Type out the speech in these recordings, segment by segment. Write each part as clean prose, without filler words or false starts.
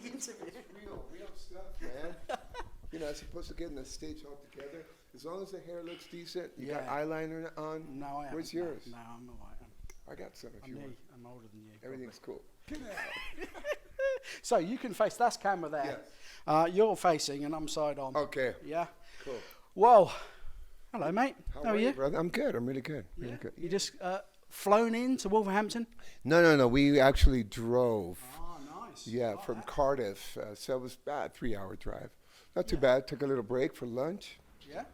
interview. Real stuff, man. You know, as opposed to getting the stage all together. As long as the hair looks decent, you got eyeliner on. No, I haven't. Where's yours? No, I'm all right. I got some if you want. I'm older than you. Everything's cool. So you can face that camera there. Yes. You're facing and I'm side on. Okay. Yeah. Cool. Well, hello, mate. How are you? Brother? I'm good. I'm really good. Yeah. Really good. You just flown in to Wolverhampton? No. We actually drove. Oh, nice. Yeah, from Cardiff. So it was about a 3-hour drive. Not too bad. Took a little break for lunch. Yeah.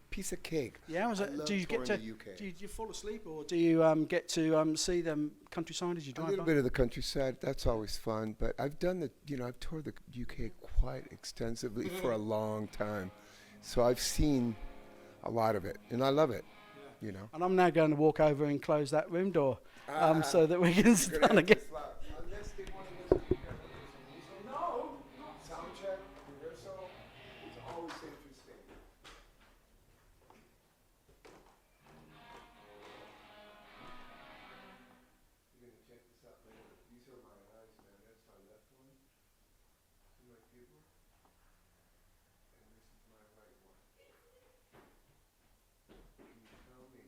Piece of cake. Yeah. Was it? Do you get to? The UK. Do you fall asleep, or do you get to see the countryside as you drive? A little bit of the countryside. That's always fun. But I've done I've toured the UK quite extensively for a long time, so I've seen a lot of it, and I love it. Yeah. You know. And I'm now going to walk over and close that room door, so that we can start again. No. Sound check, rehearsal. It's always interesting. You're gonna check this out later. These are my eyes, man. That's my left one. See my pupil? And this is my right one. Can you tell me?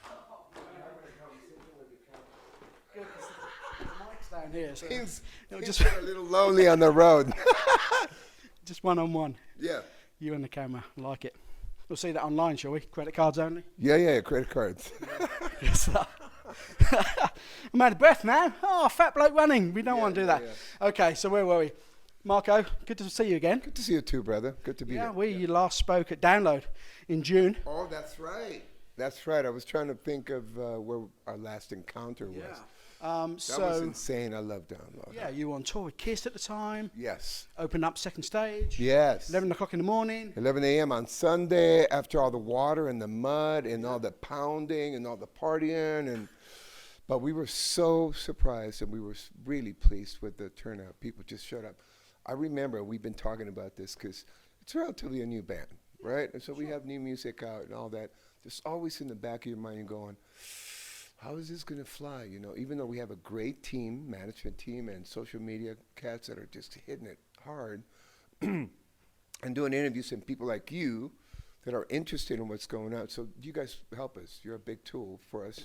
I'm having a conversation with the camera. The mic's down here, so Things just a little lonely on the road. just one-on-one. Yeah. You and the camera, like it. We'll see that online, shall we? Credit cards only. Yeah. Credit cards. Yes. I'm out of breath now. Oh, fat bloke running. We don't want to do that. Yeah. Okay, so where were we? Marco, good to see you again. Good to see you too, brother. Good to be here. You last spoke at Download in June. Oh, that's right. That's right. I was trying to think of where our last encounter was. That was insane. I love Download. Yeah, you were on tour with Kiss at the time. Yes. Opened up second stage. Yes. 11 o'clock in the morning. 11 a.m. on Sunday after all the water and the mud and all the pounding and all the partying. But we were so surprised and we were really pleased with the turnout. People just showed up. I remember we've been talking about this because it's relatively a new band, right? And so we have new music out and all that. There's always in the back of your mind going, how is this going to fly? You know, even though we have a great team, management team, and social media cats that are just hitting it hard and doing interviews and people like you that are interested in what's going on. So you guys help us. You're a big tool for us.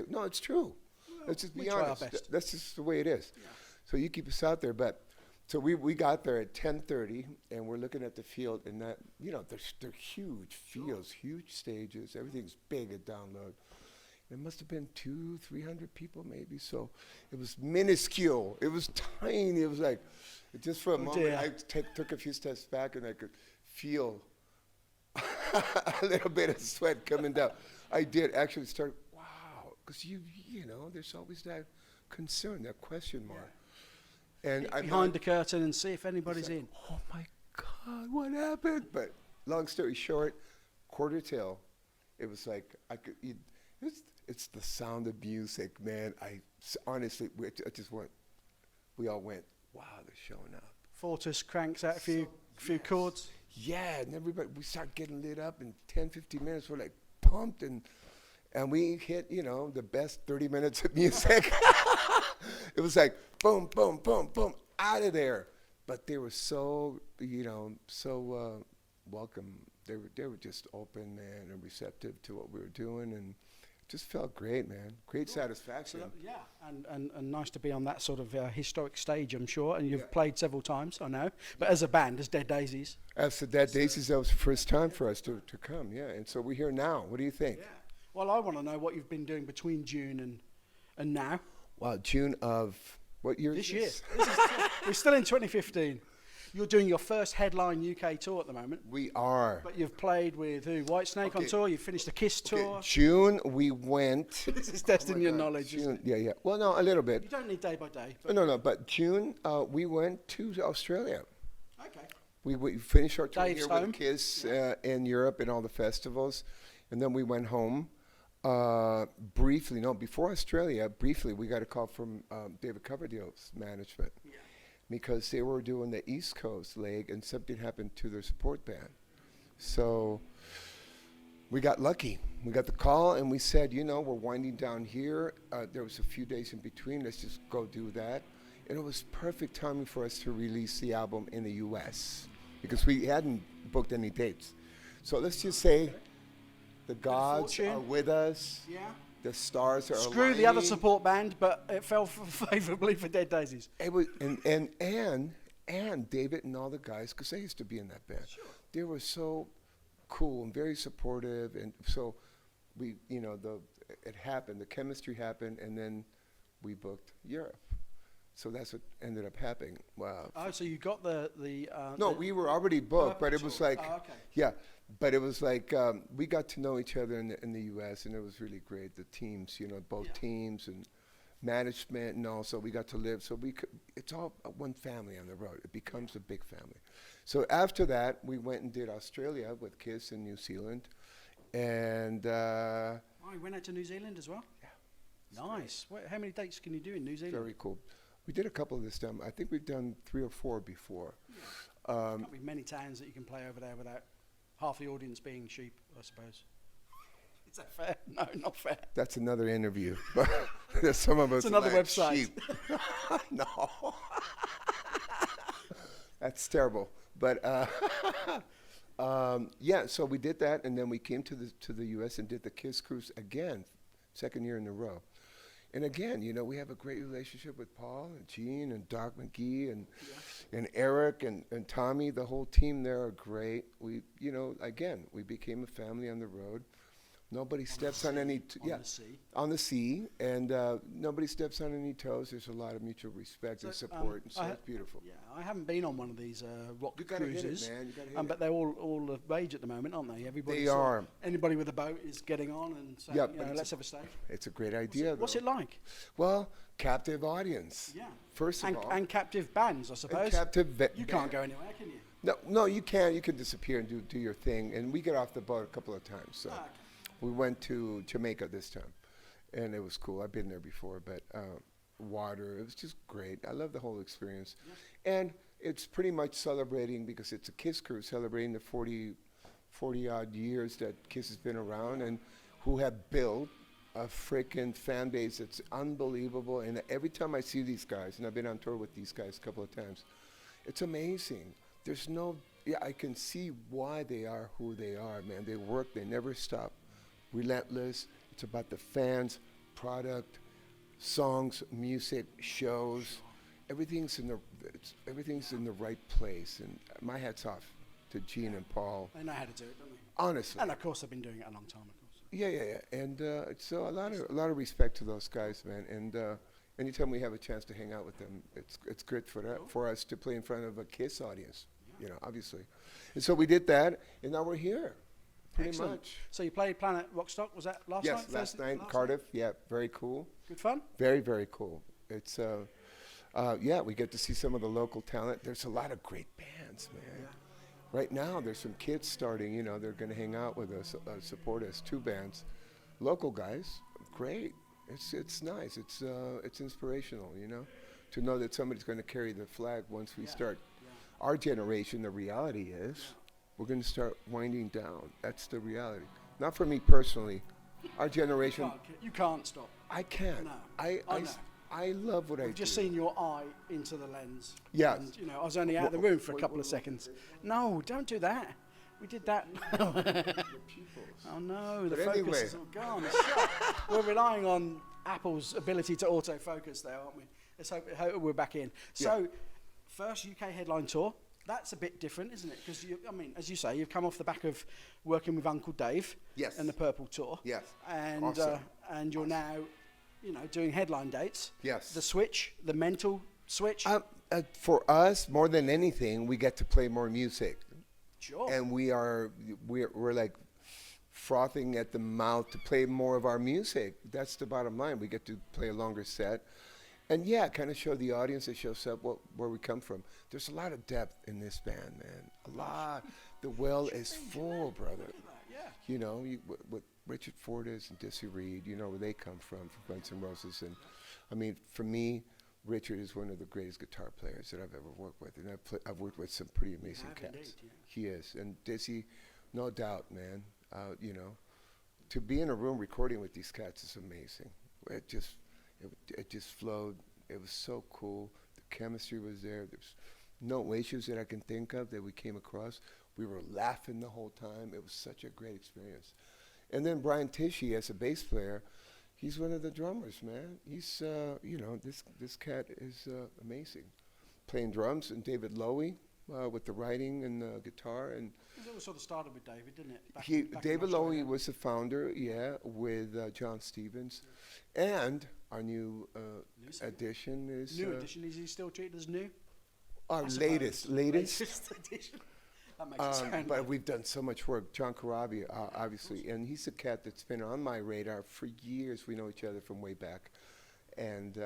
No, it's true. Well, let's just be try our honest. best. That's just the way it is. Yeah. So you keep us out there. But so we got there at 10:30, and we're looking at the field, and that they're huge fields, huge stages. Everything's big at Download. There must have been 200-300 people maybe. So it was minuscule. It was tiny. It was like, just for a moment, I took a few steps back, and I could feel a little bit of sweat coming down. I did actually start, wow, because there's always that concern, that question mark. And behind the curtain and see if anybody's in. Oh my God, what happened? But long story short, quarter till, it was like it's the sound of music, man. Honestly, we all went, wow, they're showing up. Fortis cranks out a few chords. Yeah, and we start getting lit up in 10, 15 minutes. We're like pumped, and we hit, the best 30 minutes of music. It was like boom, boom, boom, boom, out of there. But they were so, welcome. They were just open, man, and receptive to what we were doing, and just felt great, man. Great satisfaction. And nice to be on that sort of historic stage, I'm sure. And you've played several times, I know. But as a band, as Dead Daisies. As the Dead Daisies, that was the first time for us to come, yeah. And so we're here now. What do you think? Yeah. Well, I want to know what you've been doing between June and now. Well, June of what year? This year. We're still in 2015. You're doing your first headline UK tour at the moment. We are. But you've played with who? Whitesnake on tour. You finished the Kiss tour. June we went. This is testing your knowledge. June, yeah. Well, no, a little bit. You don't need day by day. No. But June we went to Australia. Okay. We finished our tour Dave's here with Kiss in Europe and all the festivals, and then we went home. Briefly, before Australia, we got a call from David Coverdeel's management. Yeah. Because they were doing the East Coast leg and something happened to their support band. So we got lucky. We got the call and we said, we're winding down here. There was a few days in between. Let's just go do that. And it was perfect timing for us to release the album in the U.S. because we hadn't booked any dates. So let's just say the gods fortune. are with us. Yeah. The stars are Screw the other aligning. support band, but it fell favourably for Dead Daisies. It was, and David and all the guys, because I used to be in that band. Sure. They were so cool and very supportive, and so we, it happened. The chemistry happened, and then we booked Europe. So that's what ended up happening. Wow. Oh, so you got the No, we were already booked, but it was like, Oh, okay. yeah, but it was like we got to know each other in the U.S. and it was really great. The teams, both teams and management, and also we got to live. So it's all one family on the road. It becomes a big family. So after that, we went and did Australia with Kiss in New Zealand, and Oh, you went out to New Zealand as well? Yeah. Nice. How many dates can you do in New Zealand? very cool. We did a couple this time. I think we've done 3 or 4 before. Can't be many towns that you can play over there without half the audience being sheep, I suppose. Is that fair? No, not fair. That's another interview. There's some of us. It's another like website. sheep. No. That's terrible. But yeah, so we did that, and then we came to the U.S. and did the Kiss Cruise again, second year in a row. And again, we have a great relationship with Paul and Gene and Doc McGee and Eric and Tommy. The whole team there are great. We, again, we became a family on the road. Nobody steps on any on the sea, and nobody steps on any toes. There's a lot of mutual respect and support, and so it's beautiful. Yeah, I haven't been on one of these rock You gotta cruises, hit it, man. You gotta hit but they're all of age at the moment, aren't they? They are. Anybody with a boat is getting on and saying, Yeah, but let's have a stage. It's a great idea. What's it like? Well, captive audience. Yeah. First of all, and captive bands, I suppose. and captive You can't go anywhere, can you? No, you can. You can disappear and do your thing. And we get off the boat a couple of times. So. Okay. We went to Jamaica this time, and it was cool. I've been there before, but water, it was just great. I love the whole experience. Yeah. And it's pretty much celebrating, because it's a Kiss Cruise, celebrating the 40-odd years that Kiss has been around and who have built a freaking fan base that's unbelievable. And every time I see these guys, and I've been on tour with these guys a couple of times, it's amazing. I can see why they are who they are, man. They work, they never stop. Relentless. It's about the fans, product, songs, music, shows. Everything's in the right place. And my hat's off to Gene and Paul. They know how to do it, don't they? Honestly. And of course, they've been doing it a long time, of course. Yeah. And so a lot of respect to those guys, man. And anytime we have a chance to hang out with them, it's good for us to play in front of a Kiss audience. Obviously. And so we did that, and now we're here. Pretty Excellent. much. So you played Planet Rockstock, was that last night? Yes, last night in Cardiff. Yeah, very cool. Good fun? Very, very cool. It's, we get to see some of the local talent. There's a lot of great bands, man. Yeah. Right now, there's some kids starting, they're going to hang out with us, support us, 2 bands. Local guys, great. It's nice. It's inspirational, to know that somebody's going to carry the flag once we start. Yeah. Our generation, the reality is, we're going to start winding down. That's the reality. Not for me personally. Our generation. You can't stop. I can't. No. I love what I do. I've just seen your eye into the lens. Yeah. And, I was only out of the room for a couple of seconds. No, don't do that. We did that. Oh no, the focus anyway. is all gone. Shut. We're relying on Apple's ability to autofocus there, aren't we? Let's hope we're back in. So, first UK headline tour. That's a bit different, isn't it? Because, as you say, you've come off the back of working with Uncle Dave and the Purple Tour. Yes. And Awesome. And you're now, doing headline dates. Yes. The switch, the mental switch. For us, more than anything, we get to play more music. Sure. And we're like frothing at the mouth to play more of our music. That's the bottom line. We get to play a longer set. And kind of show the audience, it shows up where we come from. There's a lot of depth in this band, man. A lot. The well is full, brother. Yeah. What Richard Fortas and Dizzy Reed, where they come from Guns N' Roses. And for me, Richard is one of the greatest guitar players that I've ever worked with. And I've worked with some pretty amazing cats. Indeed, yeah. He is. And Dizzy, no doubt, man. To be in a room recording with these cats is amazing. It just flowed. It was so cool. chemistry was there. There's no issues that I can think of that we came across. We were laughing the whole time. It was such a great experience. And then Brian Tishy, as a bass player, he's one of the drummers, man. He's, this cat is amazing. Playing drums, and David Lowy with the writing and the guitar. And it was sort of started with David, didn't it? David Lowy was the founder, with John Stevens. And our new addition is... New addition, is he still treated as new? Our latest edition. That makes it sound but we've done so much work. John Karabi, obviously, and he's a cat that's been on my radar for years. We know each other from way back. And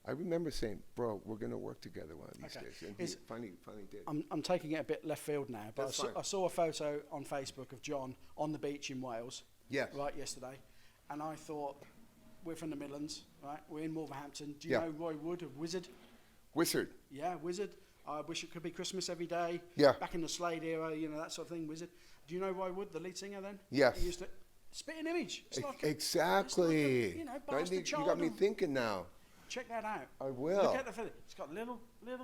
I remember saying, bro, we're going to work together one of these days. And he finally did. I'm taking it a bit left field now, but I saw a photo on Facebook of John on the beach in Wales right yesterday. And I thought, we're from the Midlands, right? We're in Wolverhampton. Do you know Roy Wood of Wizard? Yeah, Wizard. I wish it could be Christmas every day. Yeah. Back in the Slade era, that sort of thing, Wizard. Do you know Roy Wood, the lead singer then? Yes. He used to spit an image. It's like exactly. It's like bastard child. You got me thinking now. Check that out. I will. Look at the fella. He's got little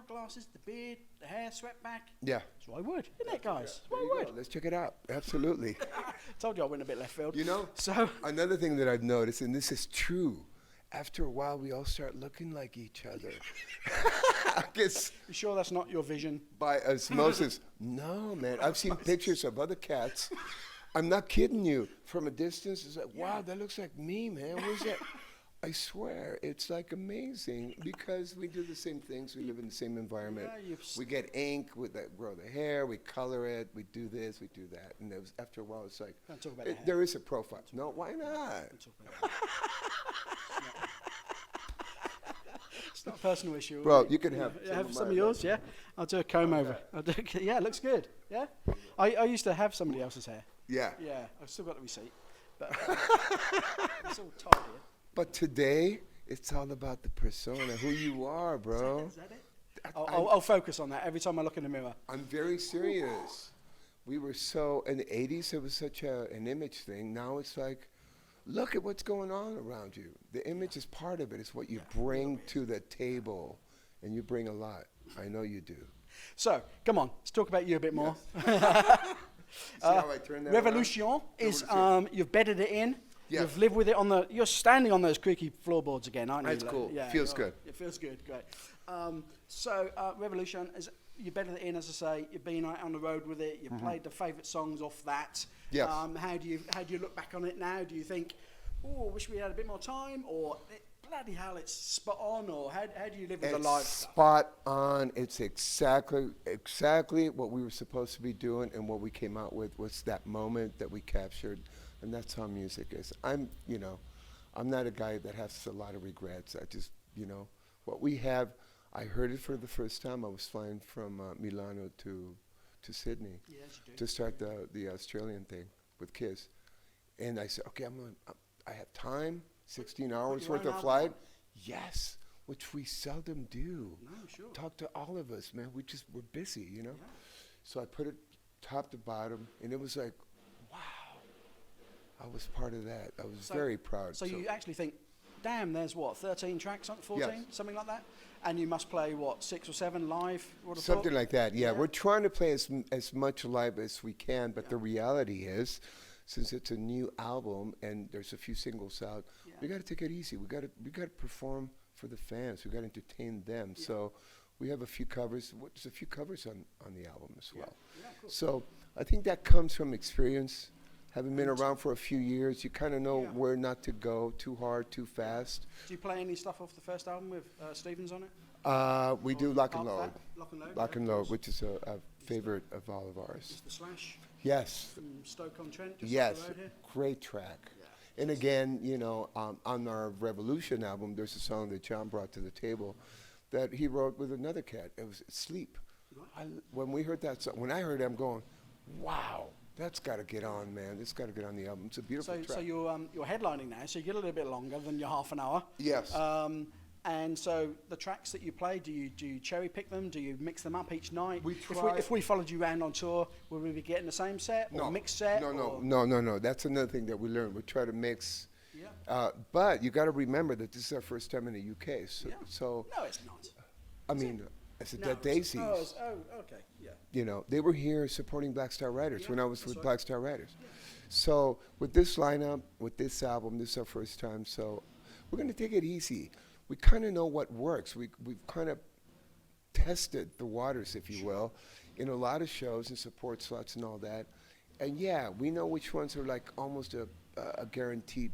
glasses, the beard, the hair swept back. Yeah. It's Roy Wood, isn't it, guys? There Roy you Wood. go. Let's check it out. Absolutely. Told you I went a bit left field. So another thing that I've noticed, and this is true, after a while we all start looking like each other. I guess. You sure that's not your vision? By osmosis. No, man. I've seen pictures of other cats. I'm not kidding you. From a distance, it's like, wow, that looks like me, man. Where's that? I swear, it's like amazing because we do the same things. We live in the same environment. Yeah, we get ink, grow the hair, we color it, we do this, we do that. And after a while, it's like, don't talk about there is a profile. No, why not? It's not a personal issue. Bro, you can have some of yours, yeah? I'll do a comb over. Yeah, it looks good, yeah? I used to have somebody else's hair. Yeah. Yeah, I've still got the receipt. But it's all tidy. But today, it's all about the persona, who you are, bro. Is that it? I'll focus on that every time I look in the mirror. I'm very serious. We were in the 80s, it was such an image thing. Now it's like, look at what's going on around you. The image is part of it. It's what you bring to the table. And you bring a lot. I know you do. So, come on, let's talk about you a bit more. See how I turn that Revolution is, you've bedded it in. Yeah. You've lived with it you're standing on those creaky floorboards again, aren't you? That's cool. Yeah, feels good. It feels good, great. Revolution, you bedded it in, as I say, you've been out on the road with it, you've played the favourite songs off that. Yes. How do you look back on it now? Do you think, oh, I wish we had a bit more time, or bloody hell, it's spot on, or how do you live with the live stuff? Spot on. It's exactly what we were supposed to be doing, and what we came out with was that moment that we captured. And that's how music is. I'm not a guy that has a lot of regrets. I just, what we have, I heard it for the first time. I was flying from Milano to Sydney to start the Australian thing with Kiss. And I said, okay, I have time, 16 hours worth of flight. Yes, which we seldom do. No, sure. Talk to all of us, man. We're busy, Yeah. So I put it top to bottom, and it was like, wow. I was part of that. I was very proud. So you actually think, damn, there's 13 tracks, 14, something like that? And you must play, 6 or 7 live? Something like that, yeah. We're trying to play as much live as we can, but the reality is, since it's a new album and there's a few singles out, we got to take it easy. We got to perform for the fans. We got to entertain them. Yeah. So we have a few covers. There's a few covers on the album as well. Yeah, cool. So I think that comes from experience. Having been around for a few years, you kind of know where not to go too hard, too fast. Do you play any stuff off the first album with Stevens on it? We do Lock and Load. Lock and Load, which is a favorite of all of ours. Is the Slash? Yes. From Stoke-on-Trent, just yes, up the road here? Great track. Yeah. And again, on our Revolution album, there's a song that John brought to the table that he wrote with another cat. It was Sleep. Right. When we heard that song, when I heard it, I'm going, wow. That's got to get on, man. It's got to get on the album. It's a beautiful track. So you're headlining now, so you get a little bit longer than your half an hour. Yes. And so the tracks that you play, do you cherry pick them? Do you mix them up each night? We try. If we followed you around on tour, would we be getting the same set or mixed set? No. That's another thing that we learned. We try to mix. Yeah. But you got to remember that this is our first time in the UK. So no, it's not. I mean, it's the No, Daisies. Okay, yeah. You know, they were here supporting Black Star Riders when I was that's with right. Black Star Riders. So with this lineup, with this album, this is our first time. So we're going to take it easy. We kind of know what works. We've kind of tested the waters, if you will, in a lot of shows and support slots and all that. And yeah, we know which ones are like almost a guaranteed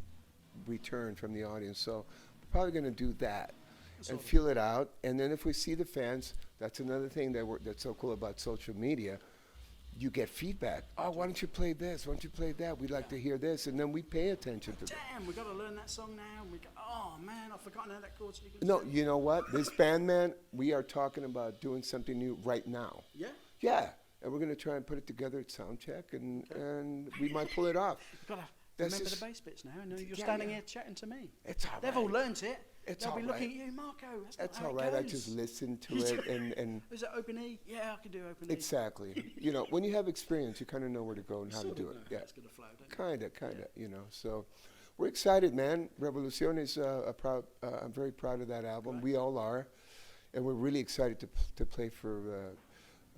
return from the audience. So we're probably going to do that and feel it out. And then if we see the fans, that's another thing that's so cool about social media. You get feedback. Oh, why don't you play this? Why don't you play that? We'd like to hear this. And then we pay attention to that. Damn, we got to learn that song now. And we go, oh man, I've forgotten how that chord's. No, you know what? This band, man, we are talking about doing something new right now. Yeah? Yeah. And we're going to try and put it together at soundcheck, and we might pull it off. You've got to That's remember just- the bass bits now. And you're Yeah, standing yeah. here chatting to me. It's all They've right. all learnt it. It's They'll all be right. looking at you, Marco. That's That's not all how right. it I goes. just listen to it and Is it open E? Yeah, I can do open E. exactly. You know, when you have experience, you kind of know where to go and how to Sort do of it. know Yeah. how it's going to flow, don't you? Kind of, you know. So we're excited, man. Revolucion is I'm very proud of that album. Right. We all are. And we're really excited to play for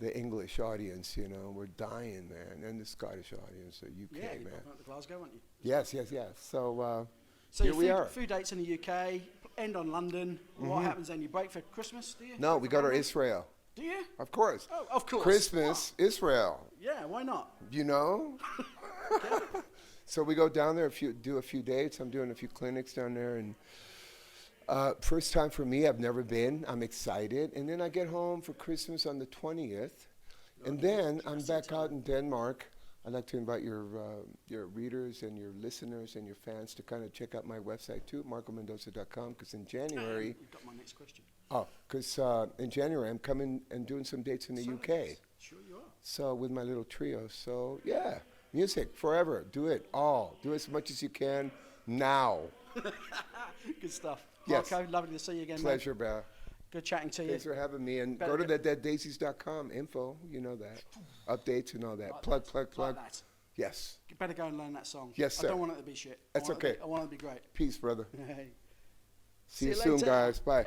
the English audience, you know. We're dying, man. And the Scottish audience, the UK, Yeah, you're man. popping up to Glasgow, aren't you? Yes. So, So here your we are. few dates in the UK, end on London. What happens then? You break for Christmas, do you? No, Break we for go to Ramadan? Israel. Do you? Of course. Oh, of course. Christmas, Israel. Yeah, why not? You know? So we go down there, do a few dates. I'm doing a few clinics down there. And first time for me, I've never been. I'm excited. And then I get home for Christmas on the 20th. And then I'm back out in Denmark. I'd like to invite your readers and your listeners and your fans to kind of check out my website too, marcomendoza.com, because in January, You've got my next question. in January I'm coming and doing some dates in the UK. Sure you are. So with my little trio. So yeah, music forever. Do it all. Do as much as you can now. Good stuff. Yes. Marco, lovely to see you again, Pleasure, Beth. mate. Good chatting to you. Thanks for having me. And Better go to get- that Daisies.com info. You know that. Updates and all that. Like Plug. Like that. Yes. You better go and learn that song. Yes, I sir. don't want it to be shit. That's okay. I want it to be great. Peace, brother. Hey. See you you soon, later. guys. Bye.